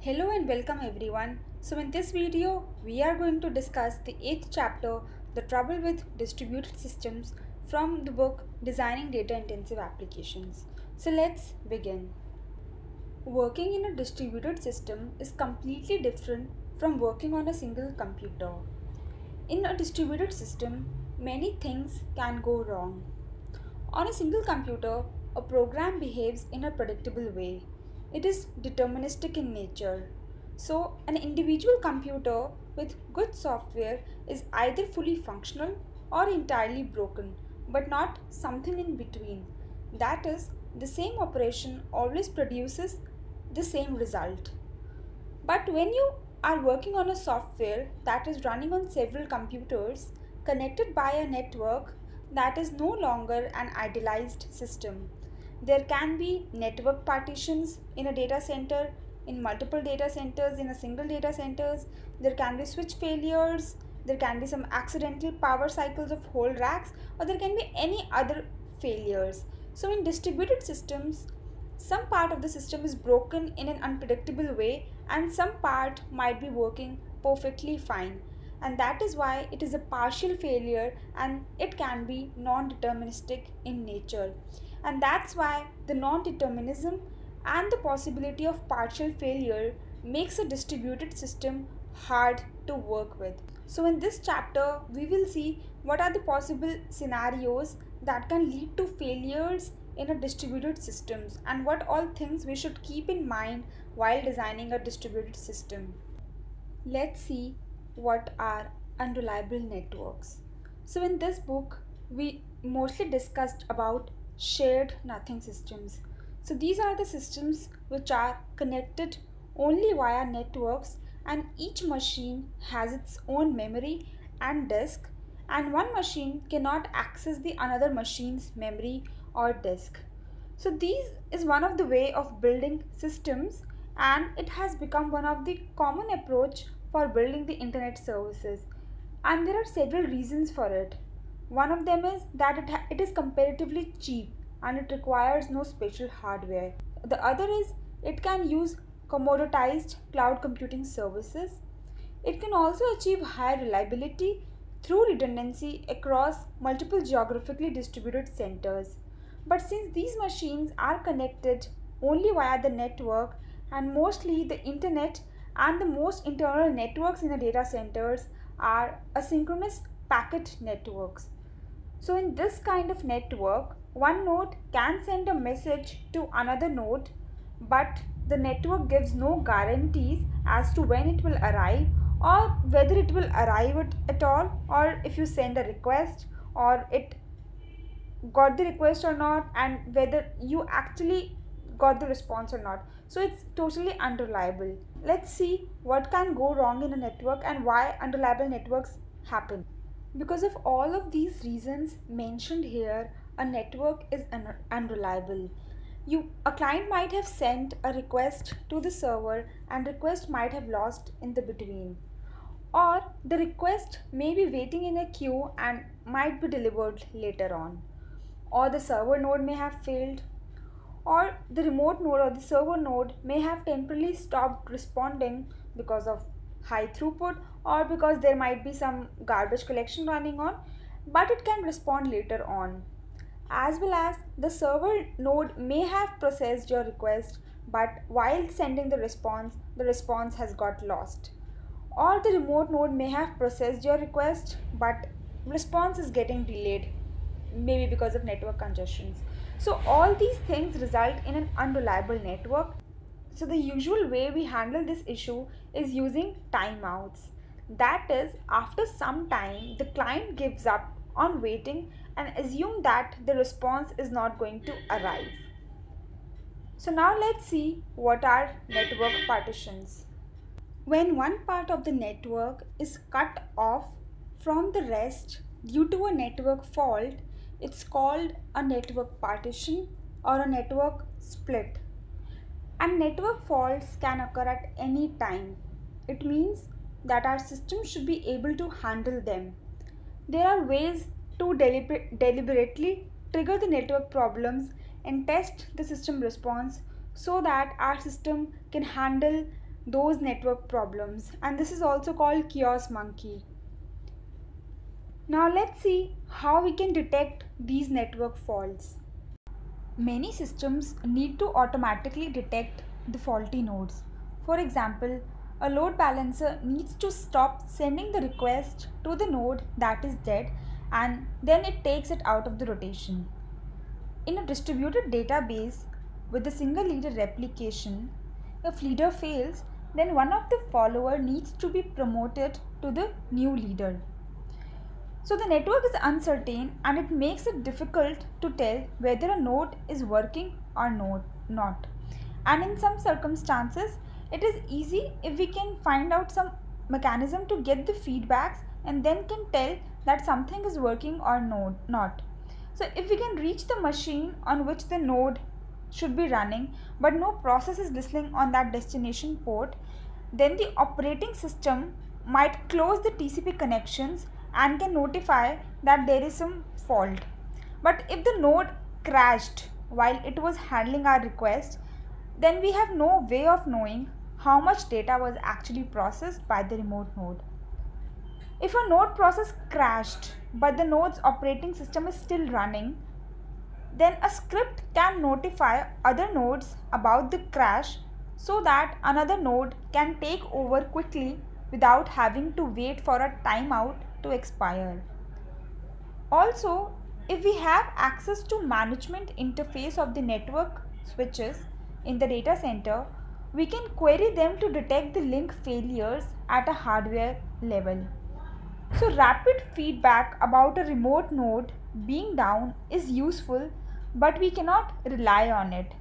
Hello and welcome everyone. So in this video, we are going to discuss the 8th chapter, The Trouble with Distributed Systems from the book Designing Data Intensive Applications. So let's begin. Working in a distributed system is completely different from working on a single computer. In a distributed system, many things can go wrong. On a single computer, a program behaves in a predictable way. It is deterministic in nature. So, an individual computer with good software is either fully functional or entirely broken, but not something in between. That is, the same operation always produces the same result. But when you are working on a software that is running on several computers connected by a network, that is no longer an idealized system. There can be network partitions in a data center, in multiple data centers, in a single data centers. There can be switch failures, there can be some accidental power cycles of whole racks, or there can be any other failures. So in distributed systems, some part of the system is broken in an unpredictable way and some part might be working perfectly fine. And that is why it is a partial failure and it can be non-deterministic in nature. And that's why the non-determinism and the possibility of partial failure makes a distributed system hard to work with. So in this chapter, we will see what are the possible scenarios that can lead to failures in a distributed systems and what all things we should keep in mind while designing a distributed system. Let's see what are unreliable networks. So in this book, we mostly discussed about shared nothing systems. So these are the systems which are connected only via networks and each machine has its own memory and disk and one machine cannot access the another machine's memory or disk. So these is one of the way of building systems and it has become one of the common approach for building the internet services, and there are several reasons for it. One of them is that it is comparatively cheap and it requires no special hardware. The other is it can use commoditized cloud computing services. It can also achieve high reliability through redundancy across multiple geographically distributed centers. But since these machines are connected only via the network and mostly the internet and the most internal networks in the data centers are asynchronous packet networks. So in this kind of network, one node can send a message to another node, but the network gives no guarantees as to when it will arrive or whether it will arrive at all, or if you send a request or it got the request or not, and whether you actually got the response or not. So it's totally unreliable. Let's see what can go wrong in a network and why unreliable networks happen. Because of all of these reasons mentioned here, a network is unreliable. A client might have sent a request to the server and request might have lost in the between. Or the request may be waiting in a queue and might be delivered later on. Or the server node may have failed, or the remote node or the server node may have temporarily stopped responding because of high throughput or because there might be some garbage collection running on, but it can respond later on. As well as the server node may have processed your request, but while sending the response has got lost. Or the remote node may have processed your request, but response is getting delayed, maybe because of network congestions. So all these things result in an unreliable network. So the usual way we handle this issue is using timeouts. That is, after some time, the client gives up on waiting and assume that the response is not going to arrive. So now let's see what are network partitions. When one part of the network is cut off from the rest due to a network fault, it's called a network partition or a network split. And network faults can occur at any time. It means that our system should be able to handle them. There are ways to deliberately trigger the network problems and test the system response so that our system can handle those network problems, and this is also called chaos monkey. Now let's see how we can detect these network faults. Many systems need to automatically detect the faulty nodes. For example, a load balancer needs to stop sending the request to the node that is dead and then it takes it out of the rotation. In a distributed database with a single leader replication, if leader fails, then one of the follower needs to be promoted to the new leader. So the network is uncertain and it makes it difficult to tell whether a node is working or not. And in some circumstances, it is easy if we can find out some mechanism to get the feedbacks and then can tell that something is working or not. So if we can reach the machine on which the node should be running but no process is listening on that destination port, then the operating system might close the TCP connections and can notify that there is some fault. But if the node crashed while it was handling our request, then we have no way of knowing how much data was actually processed by the remote node. If a node process crashed but the node's operating system is still running, then a script can notify other nodes about the crash so that another node can take over quickly without having to wait for a timeout to expire. Also, if we have access to management interface of the network switches in the data center, we can query them to detect the link failures at a hardware level. So rapid feedback about a remote node being down is useful, but we cannot rely on it.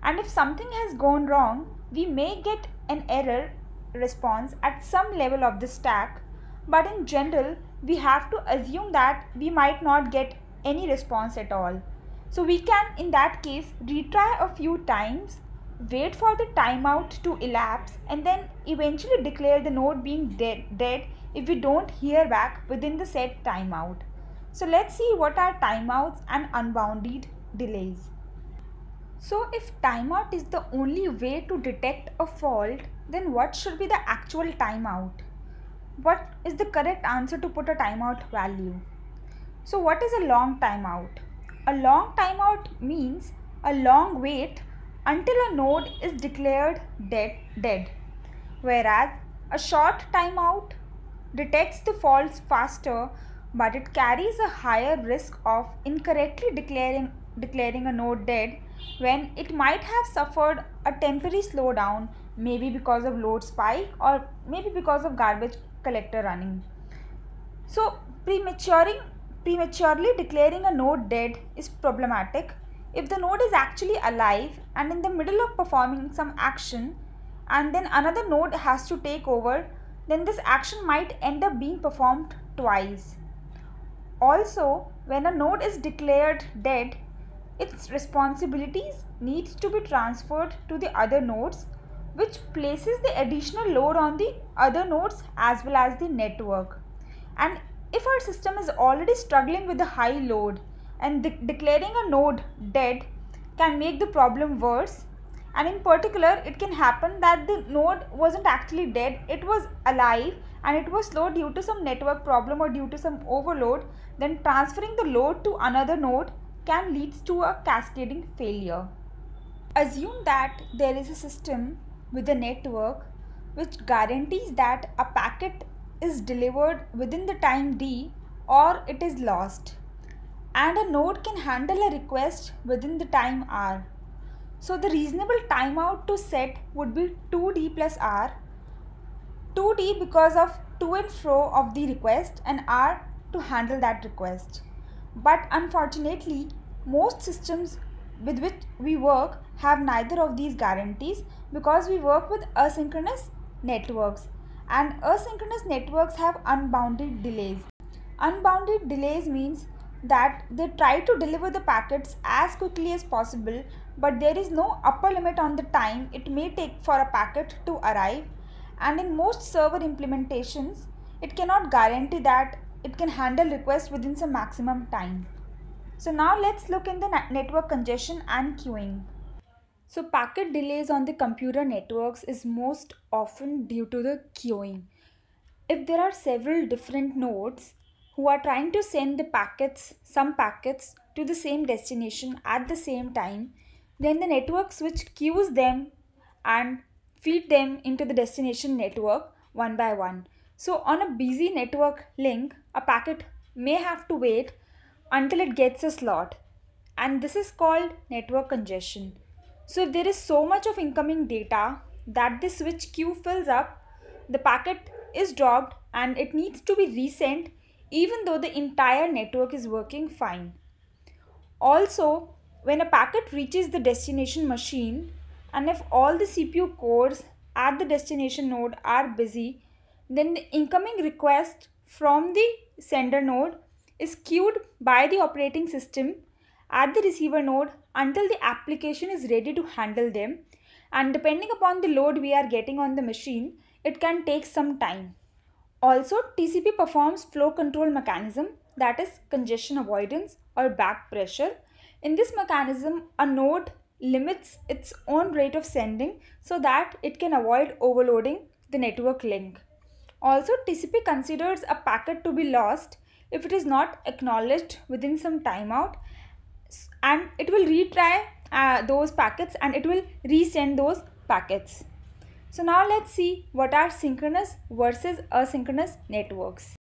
And if something has gone wrong, we may get an error response at some level of the stack, but in general, we have to assume that we might not get any response at all. So we can, in that case, retry a few times, wait for the timeout to elapse, and then eventually declare the node being dead if we don't hear back within the set timeout. So let's see what are timeouts and unbounded delays. So if timeout is the only way to detect a fault, then what should be the actual timeout? What is the correct answer to put a timeout value? So what is a long timeout? A long timeout means a long wait until a node is declared dead. Whereas a short timeout detects the faults faster, but it carries a higher risk of incorrectly declaring a node dead when it might have suffered a temporary slowdown, maybe because of load spike or maybe because of garbage collector running. So prematurely declaring a node dead is problematic if the node is actually alive and in the middle of performing some action and then another node has to take over, then this action might end up being performed twice. Also, when a node is declared dead, its responsibilities needs to be transferred to the other nodes, which places the additional load on the other nodes as well as the network. And if our system is already struggling with a high load and declaring a node dead can make the problem worse, and in particular it can happen that the node wasn't actually dead, it was alive and it was slow due to some network problem or due to some overload, then transferring the load to another node can lead to a cascading failure. Assume that there is a system with a network which guarantees that a packet is delivered within the time D or it is lost, and a node can handle a request within the time R. So the reasonable timeout to set would be 2D plus R, 2D because of to and fro of the request and R to handle that request. But unfortunately, most systems with which we work have neither of these guarantees because we work with asynchronous networks, and asynchronous networks have unbounded delays. Unbounded delays means that they try to deliver the packets as quickly as possible, but there is no upper limit on the time it may take for a packet to arrive, and in most server implementations it cannot guarantee that it can handle requests within some maximum time. So now let's look in the network congestion and queuing. So packet delays on the computer networks is most often due to the queuing. If there are several different nodes who are trying to send some packets to the same destination at the same time, then the network switch queues them and feed them into the destination network one by one. So on a busy network link, a packet may have to wait until it gets a slot, and this is called network congestion. So if there is so much of incoming data that the switch queue fills up, the packet is dropped and it needs to be resent even though the entire network is working fine. Also, when a packet reaches the destination machine, and if all the CPU cores at the destination node are busy, then the incoming request from the sender node is queued by the operating system at the receiver node until the application is ready to handle them. And depending upon the load we are getting on the machine, it can take some time. Also, TCP performs flow control mechanism, that is congestion avoidance or back pressure. In this mechanism, a node limits its own rate of sending so that it can avoid overloading the network link. Also, TCP considers a packet to be lost if it is not acknowledged within some timeout, and it will retry those packets and it will resend those packets. So now let's see what are synchronous versus asynchronous networks.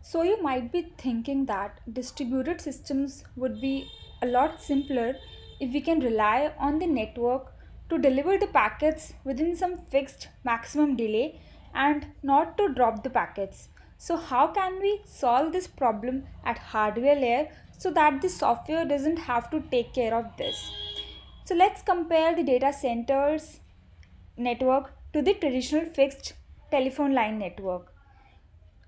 So you might be thinking that distributed systems would be a lot simpler if we can rely on the network to deliver the packets within some fixed maximum delay and not to drop the packets. So how can we solve this problem at hardware layer so that the software doesn't have to take care of this? So let's compare the data centers network to the traditional fixed telephone line network.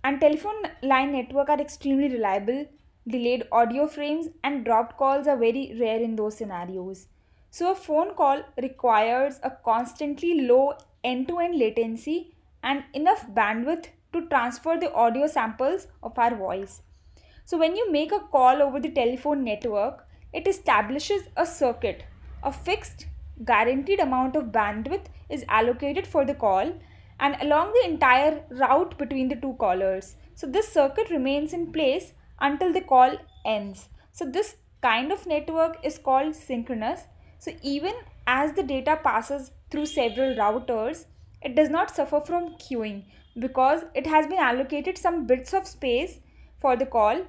And telephone line network are extremely reliable. Delayed audio frames and dropped calls are very rare in those scenarios. So a phone call requires a constantly low end-to-end latency and enough bandwidth to transfer the audio samples of our voice. So when you make a call over the telephone network, it establishes a circuit. A fixed guaranteed amount of bandwidth is allocated for the call and along the entire route between the two callers. So this circuit remains in place until the call ends. So this kind of network is called synchronous. So even as the data passes through several routers, it does not suffer from queuing because it has been allocated some bits of space for the call,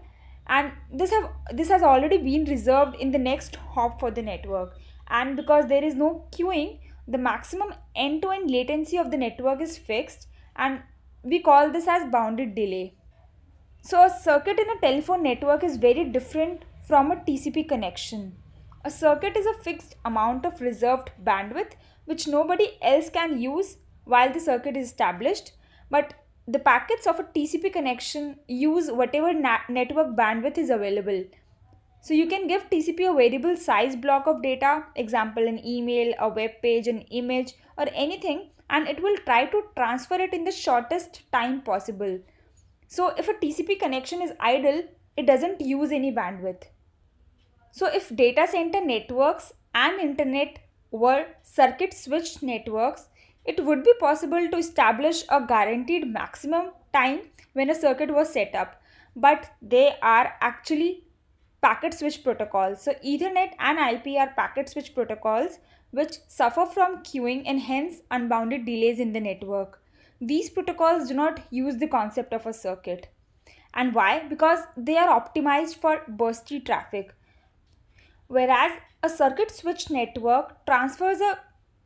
and this has already been reserved in the next hop for the network. And because there is no queuing, the maximum end-to-end latency of the network is fixed, and we call this as bounded delay. So a circuit in a telephone network is very different from a TCP connection. A circuit is a fixed amount of reserved bandwidth which nobody else can use while the circuit is established, but the packets of a TCP connection use whatever network bandwidth is available. So you can give TCP a variable size block of data, example an email, a web page, an image or anything, and it will try to transfer it in the shortest time possible. So if a TCP connection is idle, it doesn't use any bandwidth. So if data center networks and internet were circuit switched networks, it would be possible to establish a guaranteed maximum time when a circuit was set up, but they are actually packet switch protocols. So Ethernet and IP are packet switch protocols which suffer from queuing and hence unbounded delays in the network. These protocols do not use the concept of a circuit. And why? Because they are optimized for bursty traffic. Whereas a circuit switch network transfers a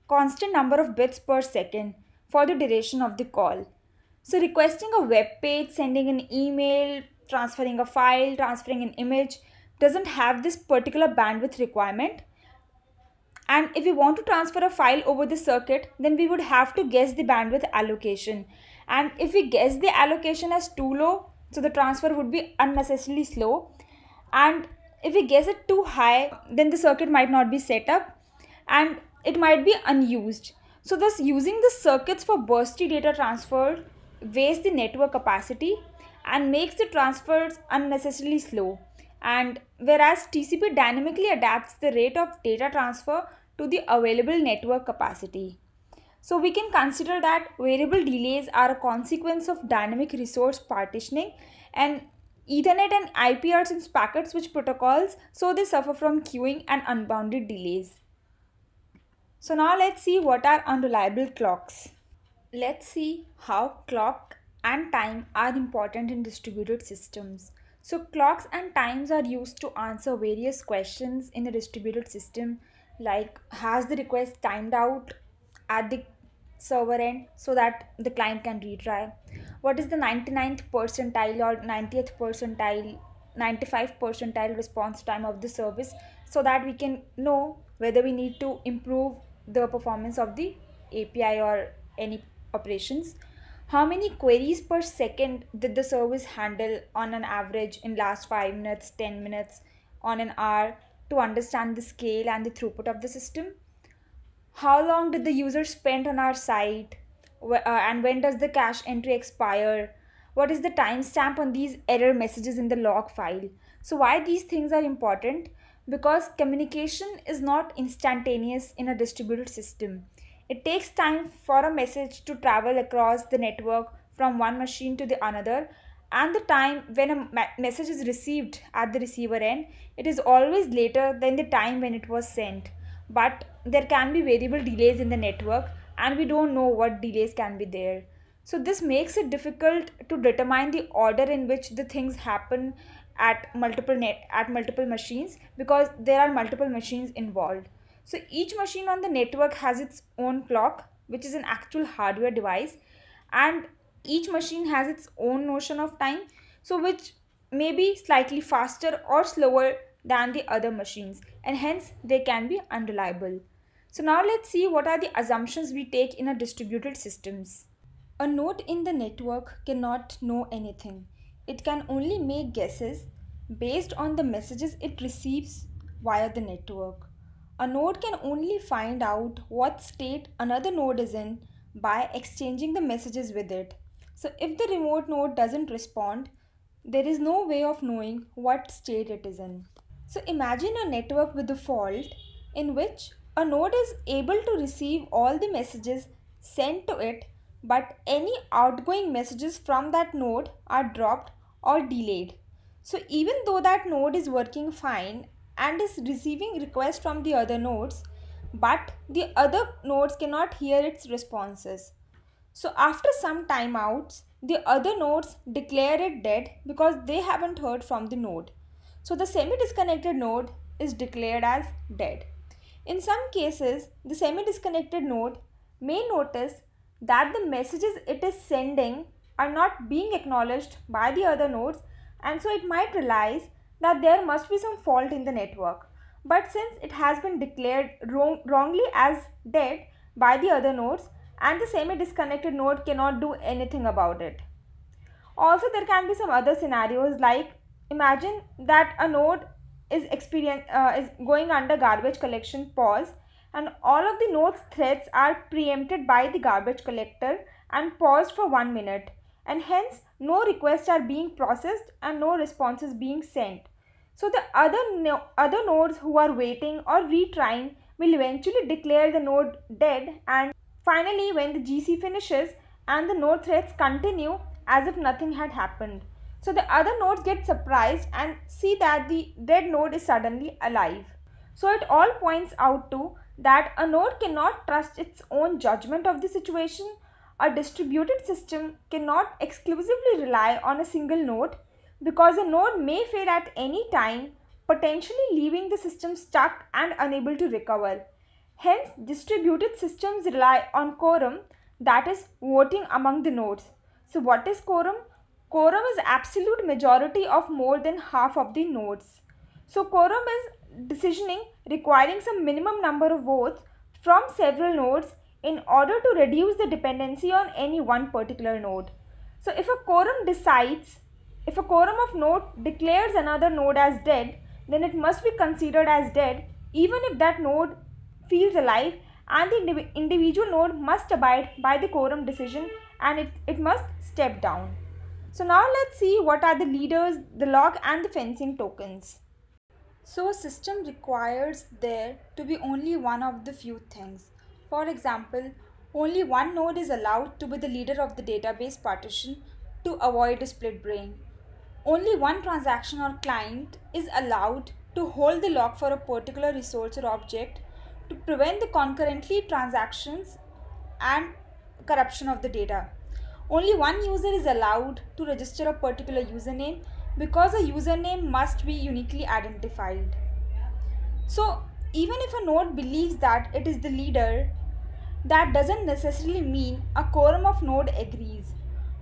constant number of bits per second for the duration of the call. So requesting a web page, sending an email, transferring a file, transferring an image doesn't have this particular bandwidth requirement. And if we want to transfer a file over the circuit, then we would have to guess the bandwidth allocation. And if we guess the allocation as too low, so the transfer would be unnecessarily slow. And if we guess it too high, then the circuit might not be set up and it might be unused. So thus using the circuits for bursty data transfer wastes the network capacity and makes the transfers unnecessarily slow. And whereas TCP dynamically adapts the rate of data transfer to the available network capacity. So we can consider that variable delays are a consequence of dynamic resource partitioning, and Ethernet and IP are since packet switch protocols, so they suffer from queuing and unbounded delays. So now let's see what are unreliable clocks. Let's see how clock and time are important in distributed systems. So clocks and times are used to answer various questions in a distributed system, like has the request timed out at the server end so that the client can retry? What is the 99th percentile or 90th percentile, 95th percentile response time of the service, so that we can know whether we need to improve the performance of the API or any operations? How many queries per second did the service handle on an average in last 5 minutes, 10 minutes, on an hour, to understand the scale and the throughput of the system? How long did the user spend on our site? And when does the cache entry expire? What is the timestamp on these error messages in the log file? So why these things are important? Because communication is not instantaneous in a distributed system. It takes time for a message to travel across the network from one machine to the another, and the time when a message is received at the receiver end, it is always later than the time when it was sent. But there can be variable delays in the network, and we don't know what delays can be there. So this makes it difficult to determine the order in which the things happen at multiple machines, because there are multiple machines involved. So each machine on the network has its own clock, which is an actual hardware device, and each machine has its own notion of time, so which may be slightly faster or slower than the other machines, and hence they can be unreliable. So now let's see what are the assumptions we take in a distributed systems. A node in the network cannot know anything. It can only make guesses based on the messages it receives via the network. A node can only find out what state another node is in by exchanging the messages with it. So if the remote node doesn't respond, there is no way of knowing what state it is in. So imagine a network with a fault in which a node is able to receive all the messages sent to it, but any outgoing messages from that node are dropped or delayed. So even though that node is working fine and is receiving requests from the other nodes, but the other nodes cannot hear its responses. So after some timeouts, the other nodes declare it dead because they haven't heard from the node. So the semi-disconnected node is declared as dead. In some cases, the semi-disconnected node may notice that the messages it is sending are not being acknowledged by the other nodes, and so it might realize that there must be some fault in the network. But since it has been declared wrongly as dead by the other nodes, and the semi-disconnected node cannot do anything about it. Also, there can be some other scenarios, like imagine that a node is going under garbage collection pause, and all of the node's threads are preempted by the garbage collector and paused for 1 minute, and hence no requests are being processed and no responses being sent. So the other nodes who are waiting or retrying will eventually declare the node dead, and finally when the GC finishes and the node threads continue as if nothing had happened. So the other nodes get surprised and see that the dead node is suddenly alive. So it all points out to that a node cannot trust its own judgment of the situation. A distributed system cannot exclusively rely on a single node, because a node may fail at any time, potentially leaving the system stuck and unable to recover. Hence, distributed systems rely on quorum, that is, voting among the nodes. So what is quorum? Quorum is absolute majority of more than half of the nodes. So quorum is decisioning requiring some minimum number of votes from several nodes in order to reduce the dependency on any one particular node. So if a quorum of node declares another node as dead, then it must be considered as dead even if that node feels alive, and the individual node must abide by the quorum decision, and it must step down. So now let's see what are the leaders, the log and the fencing tokens. So a system requires there to be only one of the few things. For example, only one node is allowed to be the leader of the database partition to avoid a split brain. Only one transaction or client is allowed to hold the lock for a particular resource or object to prevent the concurrently transactions and corruption of the data. Only one user is allowed to register a particular username because a username must be uniquely identified. So, even if a node believes that it is the leader, that doesn't necessarily mean a quorum of node agrees.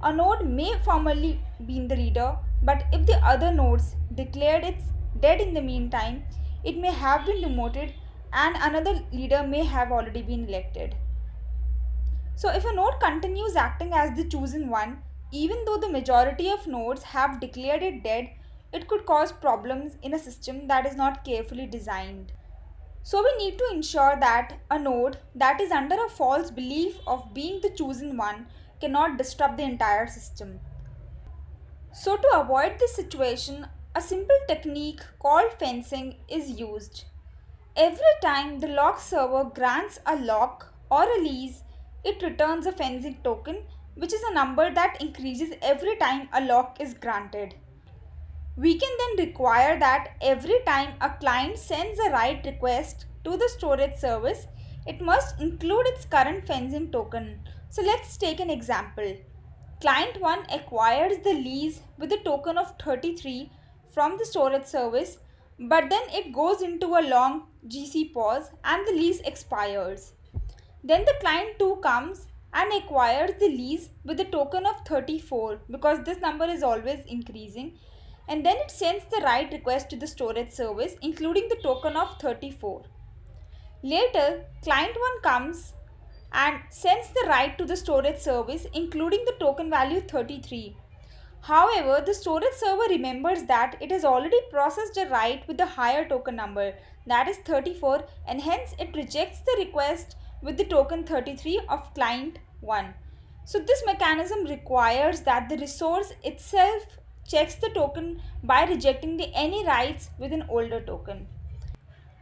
A node may formally be the leader, but if the other nodes declared it's dead in the meantime, it may have been demoted and another leader may have already been elected. So if a node continues acting as the chosen one, even though the majority of nodes have declared it dead, it could cause problems in a system that is not carefully designed. So we need to ensure that a node that is under a false belief of being the chosen one cannot disrupt the entire system. So to avoid this situation, a simple technique called fencing is used. Every time the lock server grants a lock or a lease, it returns a fencing token, which is a number that increases every time a lock is granted. We can then require that every time a client sends a write request to the storage service, it must include its current fencing token. So let's take an example. Client 1 acquires the lease with a token of 33 from the storage service, but then it goes into a long GC pause and the lease expires. Then the client 2 comes and acquires the lease with a token of 34 because this number is always increasing, and then it sends the write request to the storage service including the token of 34. Later, client 1 comes and sends the write to the storage service including the token value 33. However, the storage server remembers that it has already processed a write with the higher token number, that is 34, and hence it rejects the request with the token 33 of client 1. So this mechanism requires that the resource itself checks the token by rejecting any writes with an older token.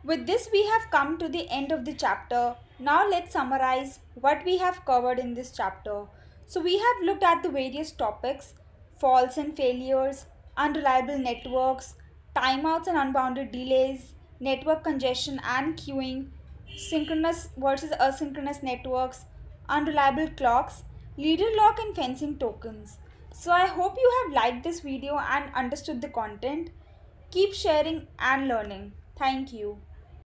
With this, we have come to the end of the chapter. Now let's summarize what we have covered in this chapter. So we have looked at the various topics: faults and failures, unreliable networks, timeouts and unbounded delays, network congestion and queuing, synchronous versus asynchronous networks, unreliable clocks, leader lock and fencing tokens. So I hope you have liked this video and understood the content. Keep sharing and learning. Thank you.